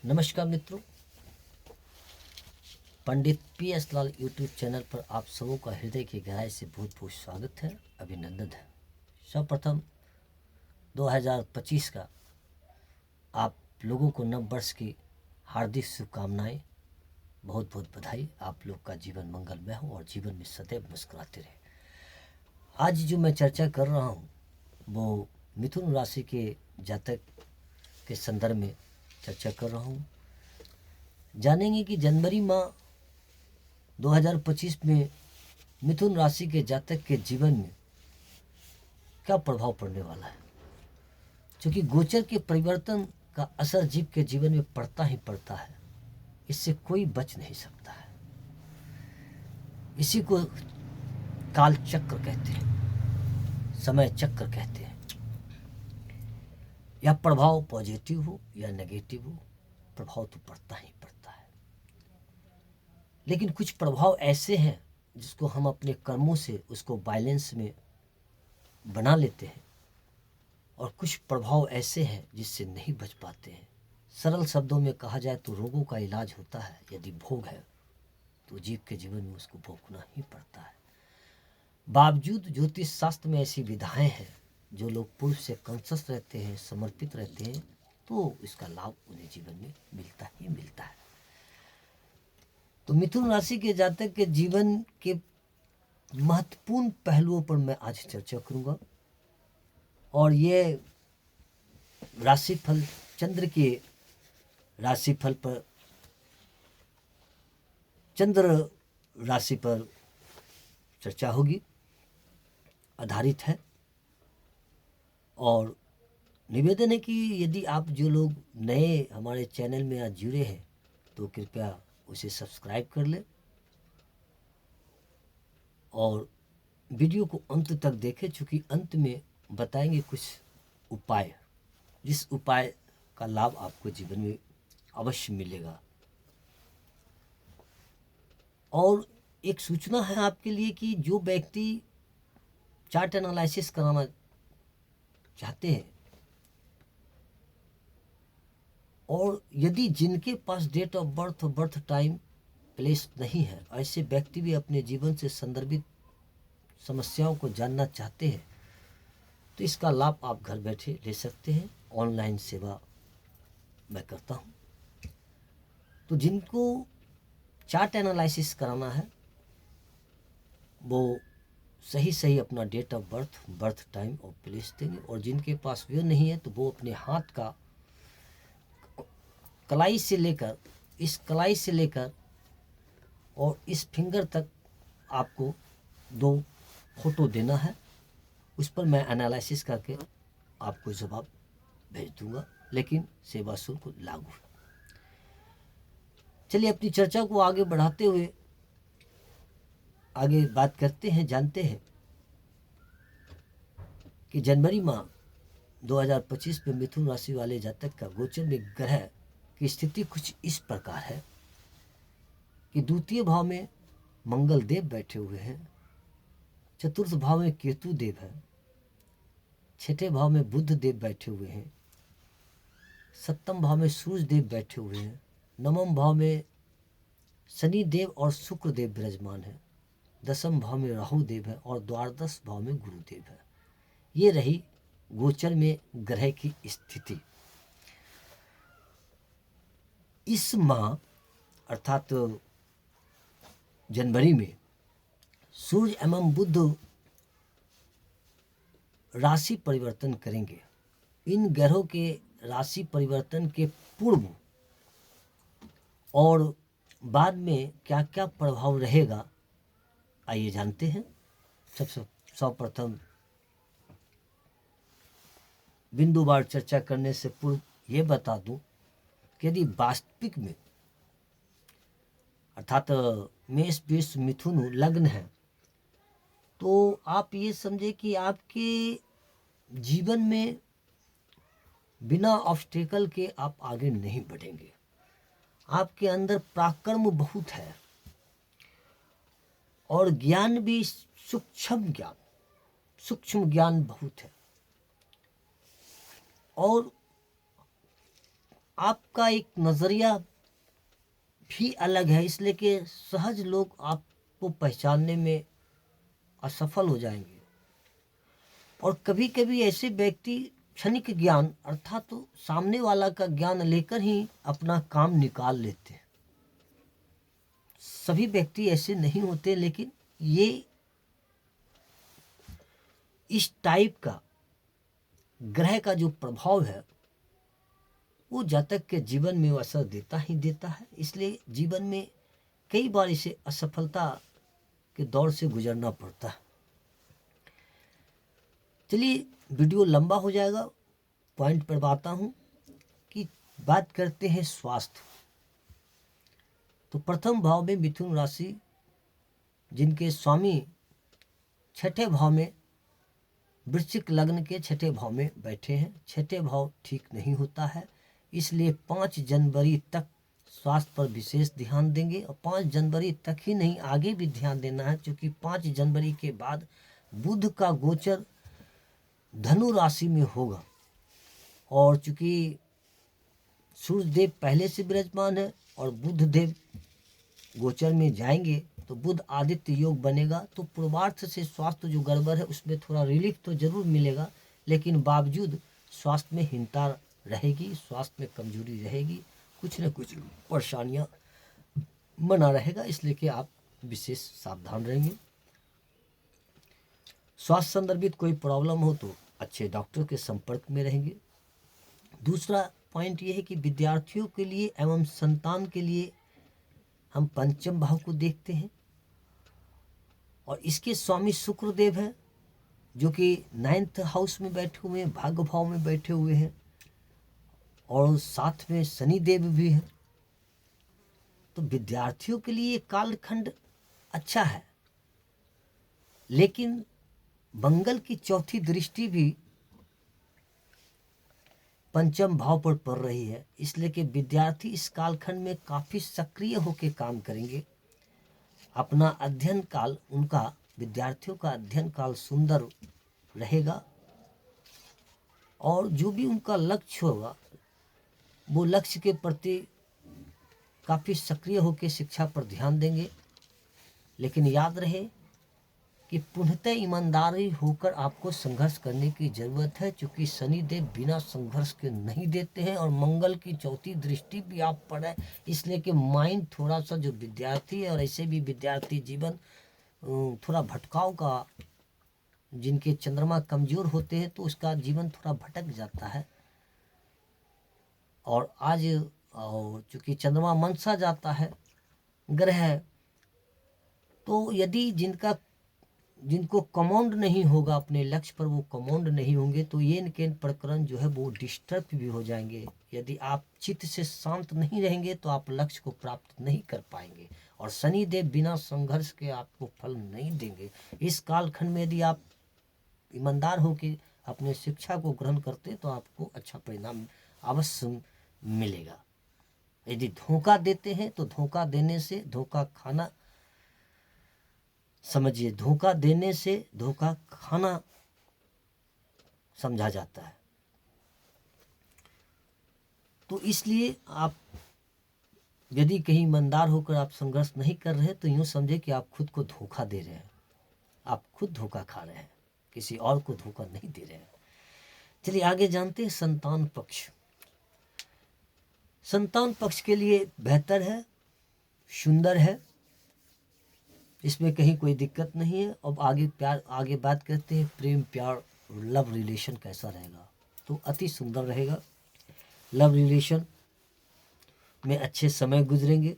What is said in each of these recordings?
नमस्कार मित्रों, पंडित PS लाल YouTube channel पर आप सबों का हृदय की गहराई से बहुत बहुत स्वागत है, अभिनंदन है। सर्वप्रथम 2025 का आप लोगों को नव वर्ष की हार्दिक शुभकामनाएं, बहुत बहुत बधाई। आप लोग का जीवन मंगलमय हो और जीवन में सदैव मुस्कुराते रहे। आज जो मैं चर्चा कर रहा हूँ वो मिथुन राशि के जातक के संदर्भ में चर्चा कर रहा हूँ। जानेंगे कि जनवरी माह 2025 में मिथुन राशि के जातक के जीवन में क्या प्रभाव पड़ने वाला है, क्योंकि गोचर के परिवर्तन का असर जीव के जीवन में पड़ता ही पड़ता है, इससे कोई बच नहीं सकता है। इसी को काल चक्र कहते हैं, समय चक्र कहते हैं। यह प्रभाव पॉजिटिव हो या नेगेटिव हो, प्रभाव तो पड़ता ही पड़ता है। लेकिन कुछ प्रभाव ऐसे हैं जिसको हम अपने कर्मों से उसको बैलेंस में बना लेते हैं, और कुछ प्रभाव ऐसे हैं जिससे नहीं बच पाते हैं। सरल शब्दों में कहा जाए तो रोगों का इलाज होता है, यदि भोग है तो जीव के जीवन में उसको भोगना ही पड़ता है। बावजूद ज्योतिष शास्त्र में ऐसी विधाएं हैं, जो लोग पूर्व से कॉन्शस रहते हैं, समर्पित रहते हैं, तो इसका लाभ उन्हें जीवन में मिलता ही मिलता है। तो मिथुन राशि के जातक के जीवन के महत्वपूर्ण पहलुओं पर मैं आज चर्चा करूंगा, और ये राशिफल चंद्र के राशिफल पर, चंद्र राशि पर चर्चा होगी, आधारित है। और निवेदन है कि यदि आप जो लोग नए हमारे चैनल में आज जुड़े हैं तो कृपया उसे सब्सक्राइब कर लें और वीडियो को अंत तक देखें, चूँकि अंत में बताएंगे कुछ उपाय, जिस उपाय का लाभ आपको जीवन में अवश्य मिलेगा। और एक सूचना है आपके लिए कि जो व्यक्ति चार्ट एनालिसिस कराना चाहते हैं, और यदि जिनके पास डेट ऑफ बर्थ और बर्थ टाइम प्लेस नहीं है, ऐसे व्यक्ति भी अपने जीवन से संदर्भित समस्याओं को जानना चाहते हैं, तो इसका लाभ आप घर बैठे ले सकते हैं। ऑनलाइन सेवा मैं करता हूँ। तो जिनको चार्ट एनालिसिस कराना है वो सही सही अपना date of birth, birth time और प्लेस देंगे, और जिनके पास वो नहीं है तो वो अपने हाथ का कलाई से लेकर, इस कलाई से लेकर और इस फिंगर तक आपको 2 फोटो देना है। उस पर मैं एनालिसिस करके आपको जवाब भेज दूंगा, लेकिन सेवा शुल्क लागू है। चलिए अपनी चर्चा को आगे बढ़ाते हुए आगे बात करते हैं, जानते हैं कि जनवरी माह 2025 में मिथुन राशि वाले जातक का गोचर में ग्रह की स्थिति कुछ इस प्रकार है कि द्वितीय भाव में मंगल देव बैठे हुए हैं, चतुर्थ भाव में केतु देव है, छठे भाव में बुध देव बैठे हुए हैं, सप्तम भाव में सूर्य देव बैठे हुए हैं, नवम भाव में शनि देव और शुक्र देव विराजमान है, दसम भाव में राहु देव है और द्वादश भाव में गुरु देव है। ये रही गोचर में ग्रह की स्थिति। इस माह अर्थात जनवरी में सूर्य एवं बुध राशि परिवर्तन करेंगे। इन ग्रहों के राशि परिवर्तन के पूर्व और बाद में क्या क्या प्रभाव रहेगा, आइए जानते हैं। सर्वप्रथम बिंदुवार चर्चा करने से पूर्व ये बता दूं कि यदि वास्तविक में अर्थात मेष वृष मिथुन लग्न है, तो आप ये समझे कि आपके जीवन में बिना ऑब्स्टेकल के आप आगे नहीं बढ़ेंगे। आपके अंदर पराक्रम बहुत है और ज्ञान भी सूक्ष्म ज्ञान बहुत है, और आपका एक नज़रिया भी अलग है, इसलिए कि सहज लोग आपको पहचानने में असफल हो जाएंगे। और कभी कभी ऐसे व्यक्ति क्षणिक ज्ञान अर्थात तो सामने वाला का ज्ञान लेकर ही अपना काम निकाल लेते हैं। सभी व्यक्ति ऐसे नहीं होते, लेकिन ये इस टाइप का ग्रह का जो प्रभाव है वो जातक के जीवन में असर देता ही देता है। इसलिए जीवन में कई बार इसे असफलता के दौर से गुजरना पड़ता है। चलिए, वीडियो लंबा हो जाएगा, पॉइंट पर आता हूँ कि बात करते हैं स्वास्थ्य। तो प्रथम भाव में मिथुन राशि, जिनके स्वामी छठे भाव में, वृश्चिक लग्न के छठे भाव में बैठे हैं। छठे भाव ठीक नहीं होता है, इसलिए 5 जनवरी तक स्वास्थ्य पर विशेष ध्यान देंगे। और 5 जनवरी तक ही नहीं, आगे भी ध्यान देना है, क्योंकि 5 जनवरी के बाद बुध का गोचर धनु राशि में होगा। और चूंकि सूर्य देव पहले से विराजमान है और बुध देव गोचर में जाएंगे तो बुध आदित्य योग बनेगा। तो पूर्वार्थ से स्वास्थ्य जो गड़बड़ है उसमें थोड़ा रिलीफ तो जरूर मिलेगा, लेकिन बावजूद स्वास्थ्य में हीनता रहेगी, स्वास्थ्य में कमजोरी रहेगी, कुछ न कुछ परेशानियां बना रहेगा। इसलिए कि आप विशेष सावधान रहेंगे। स्वास्थ्य संदर्भित कोई प्रॉब्लम हो तो अच्छे डॉक्टर के संपर्क में रहेंगे। दूसरा पॉइंट ये है कि विद्यार्थियों के लिए एवं संतान के लिए हम पंचम भाव को देखते हैं, और इसके स्वामी शुक्र देव है, जो कि 9th हाउस में बैठे हुए हैं, भाग्य भाव में बैठे हुए हैं, और साथ में शनि देव भी है। तो विद्यार्थियों के लिए कालखंड अच्छा है, लेकिन मंगल की चौथी दृष्टि भी पंचम भाव पर पड़ रही है, इसलिए कि विद्यार्थी इस कालखंड में काफी सक्रिय होकर काम करेंगे। अपना अध्ययन काल, उनका विद्यार्थियों का अध्ययन काल सुंदर रहेगा, और जो भी उनका लक्ष्य होगा वो लक्ष्य के प्रति काफी सक्रिय होकर शिक्षा पर ध्यान देंगे। लेकिन याद रहे कि पूर्णतः ईमानदारी होकर आपको संघर्ष करने की जरूरत है, क्योंकि शनिदेव बिना संघर्ष के नहीं देते हैं, और मंगल की चौथी दृष्टि भी आप पर है। इसलिए कि माइंड थोड़ा सा, जो विद्यार्थी है और ऐसे भी विद्यार्थी जीवन थोड़ा भटकाव का, जिनके चंद्रमा कमजोर होते हैं तो उसका जीवन थोड़ा भटक जाता है। और आज और चूंकि चंद्रमा मनसा जाता है ग्रह है, तो यदि जिनको कमांड नहीं होगा अपने लक्ष्य पर, वो कमांड नहीं होंगे, तो ये इनके प्रकरण जो है वो डिस्टर्ब भी हो जाएंगे। यदि आप चित्त से शांत नहीं रहेंगे तो आप लक्ष्य को प्राप्त नहीं कर पाएंगे, और शनि देव बिना संघर्ष के आपको फल नहीं देंगे। इस कालखंड में यदि आप ईमानदार होकर अपने शिक्षा को ग्रहण करते तो आपको अच्छा परिणाम अवश्य मिलेगा। यदि धोखा देते हैं तो धोखा देने से धोखा खाना, समझिए, धोखा देने से धोखा खाना समझा जाता है। तो इसलिए आप यदि कहीं ईमानदार होकर आप संघर्ष नहीं कर रहे तो यूं समझे कि आप खुद को धोखा दे रहे हैं, आप खुद धोखा खा रहे हैं, किसी और को धोखा नहीं दे रहे हैं। चलिए आगे जानते हैं संतान पक्ष। संतान पक्ष के लिए बेहतर है, सुंदर है, इसमें कहीं कोई दिक्कत नहीं है। अब आगे बात करते हैं प्रेम प्यार लव रिलेशन कैसा रहेगा। तो अति सुंदर रहेगा। लव रिलेशन में अच्छे समय गुजरेंगे।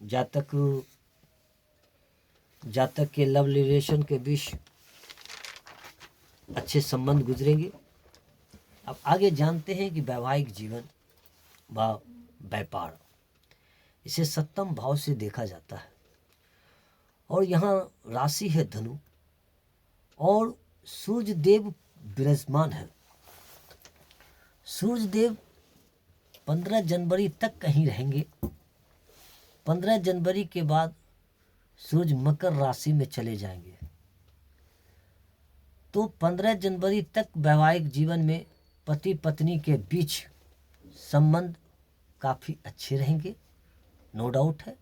जातक के लव रिलेशन के बीच अच्छे संबंध गुजरेंगे। अब आगे जानते हैं कि वैवाहिक जीवन व व्यापार, इसे 7म भाव से देखा जाता है, और यहाँ राशि है धनु, और सूर्य देव विराजमान है। सूर्य देव 15 जनवरी तक कहीं रहेंगे। 15 जनवरी के बाद सूर्य मकर राशि में चले जाएंगे। तो 15 जनवरी तक वैवाहिक जीवन में पति पत्नी के बीच संबंध काफ़ी अच्छे रहेंगे, नो डाउट है।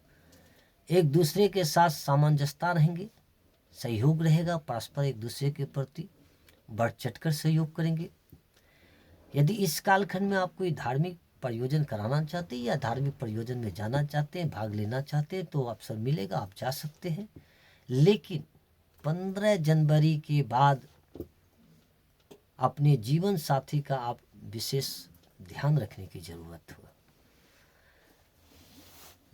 एक दूसरे के साथ सामंजस्यता रहेंगे, सहयोग रहेगा, परस्पर एक दूसरे के प्रति बढ़ चढ़कर सहयोग करेंगे। यदि इस कालखंड में आप कोई धार्मिक प्रयोजन कराना चाहते हैं या धार्मिक प्रयोजन में जाना चाहते हैं, भाग लेना चाहते हैं, तो अवसर मिलेगा, आप जा सकते हैं। लेकिन 15 जनवरी के बाद अपने जीवन साथी का आप विशेष ध्यान रखने की जरूरत है।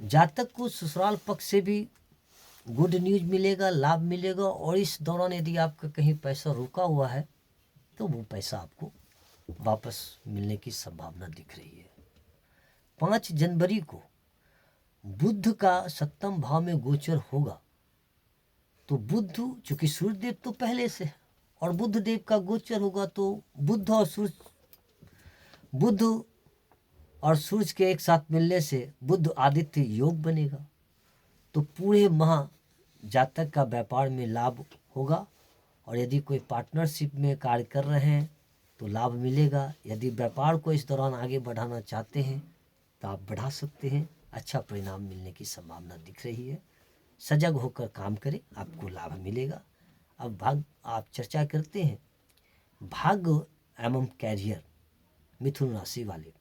जातक को ससुराल पक्ष से भी गुड न्यूज मिलेगा, लाभ मिलेगा, और इस दौरान यदि आपका कहीं पैसा रुका हुआ है तो वो पैसा आपको वापस मिलने की संभावना दिख रही है। 5 जनवरी को बुध का सप्तम भाव में गोचर होगा, तो बुध चूंकि सूर्यदेव तो पहले से है और बुध देव का गोचर होगा, तो बुध और सूर्य के एक साथ मिलने से बुध आदित्य योग बनेगा। तो पूरे माह जातक का व्यापार में लाभ होगा, और यदि कोई पार्टनरशिप में कार्य कर रहे हैं तो लाभ मिलेगा। यदि व्यापार को इस दौरान आगे बढ़ाना चाहते हैं तो आप बढ़ा सकते हैं, अच्छा परिणाम मिलने की संभावना दिख रही है। सजग होकर काम करें, आपको लाभ मिलेगा। अब आप चर्चा करते हैं भाग्य एवं कैरियर। मिथुन राशि वाले,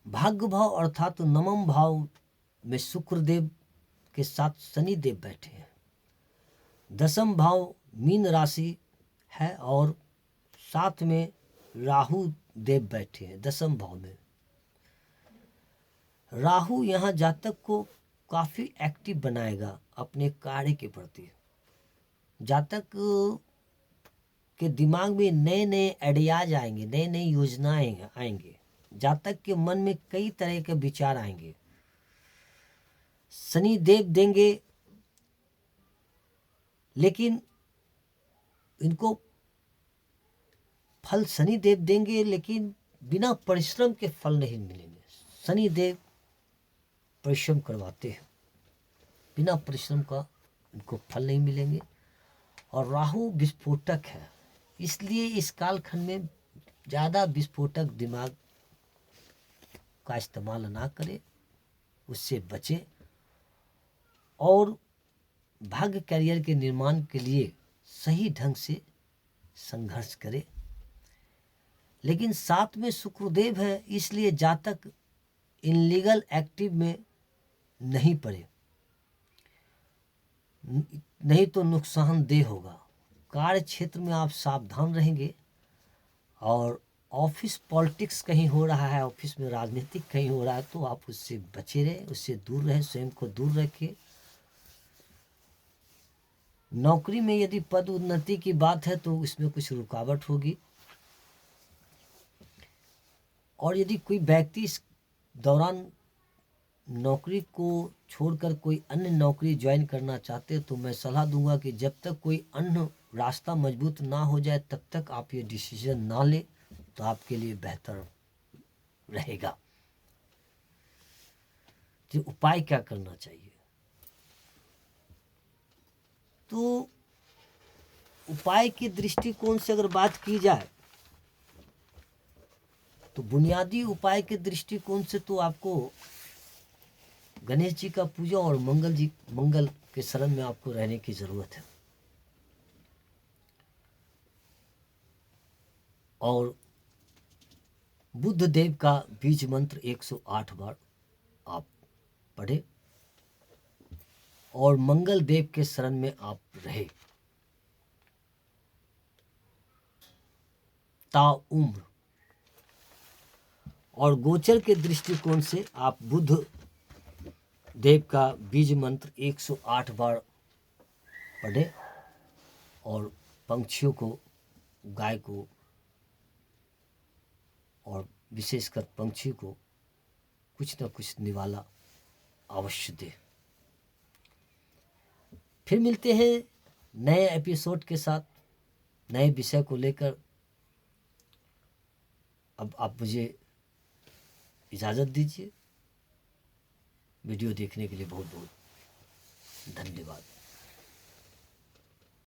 भाग्य भाव अर्थात नवम भाव में शुक्रदेव के साथ शनि देव बैठे हैं। दसम भाव मीन राशि है और साथ में राहु देव बैठे हैं दसम भाव में। राहु यहाँ जातक को काफ़ी एक्टिव बनाएगा अपने कार्य के प्रति। जातक के दिमाग में नए नए आइडियाज आएंगे, नई नई योजनाएं आएंगे। जातक के मन में कई तरह के विचार आएंगे। शनि देव देंगे, लेकिन इनको फल शनि देव देंगे, लेकिन बिना परिश्रम के फल नहीं मिलेंगे। शनि देव परिश्रम करवाते हैं, बिना परिश्रम का इनको फल नहीं मिलेंगे। और राहु विस्फोटक है, इसलिए इस कालखंड में ज़्यादा विस्फोटक दिमाग का इस्तेमाल ना करें, उससे बचें और भाग्य कैरियर के निर्माण के लिए सही ढंग से संघर्ष करें। लेकिन साथ में शुक्रदेव है, इसलिए जातक इनलीगल एक्टिव में नहीं पड़े, नहीं तो नुकसानदेह होगा। कार्य क्षेत्र में आप सावधान रहेंगे, और ऑफिस पॉलिटिक्स कहीं हो रहा है, ऑफिस में राजनीतिक कहीं हो रहा है, तो आप उससे बचे रहें, उससे दूर रहें, स्वयं को दूर रखिए। नौकरी में यदि पद उन्नति की बात है तो इसमें कुछ रुकावट होगी। और यदि कोई व्यक्ति इस दौरान नौकरी को छोड़कर कोई अन्य नौकरी ज्वाइन करना चाहते, तो मैं सलाह दूंगा कि जब तक कोई अन्य रास्ता मजबूत ना हो जाए तब तक आप ये डिसीजन ना लें, तो आपके लिए बेहतर रहेगा। तो उपाय क्या करना चाहिए? तो उपाय के दृष्टिकोण से अगर बात की जाए तो बुनियादी उपाय के दृष्टिकोण से तो आपको गणेश जी का पूजा और मंगल के शरण में आपको रहने की जरूरत है। और बुद्ध देव का बीज मंत्र 108 बार आप पढ़े और मंगल देव के शरण में आप रहे। ताउम्र और गोचर के दृष्टिकोण से आप बुद्ध देव का बीज मंत्र 108 बार पढ़े और पंछियों को, गाय को और विशेषकर पंछी को कुछ न कुछ निवाला अवश्य दे। फिर मिलते हैं नए एपिसोड के साथ, नए विषय को लेकर। अब आप मुझे इजाज़त दीजिए। वीडियो देखने के लिए बहुत बहुत धन्यवाद।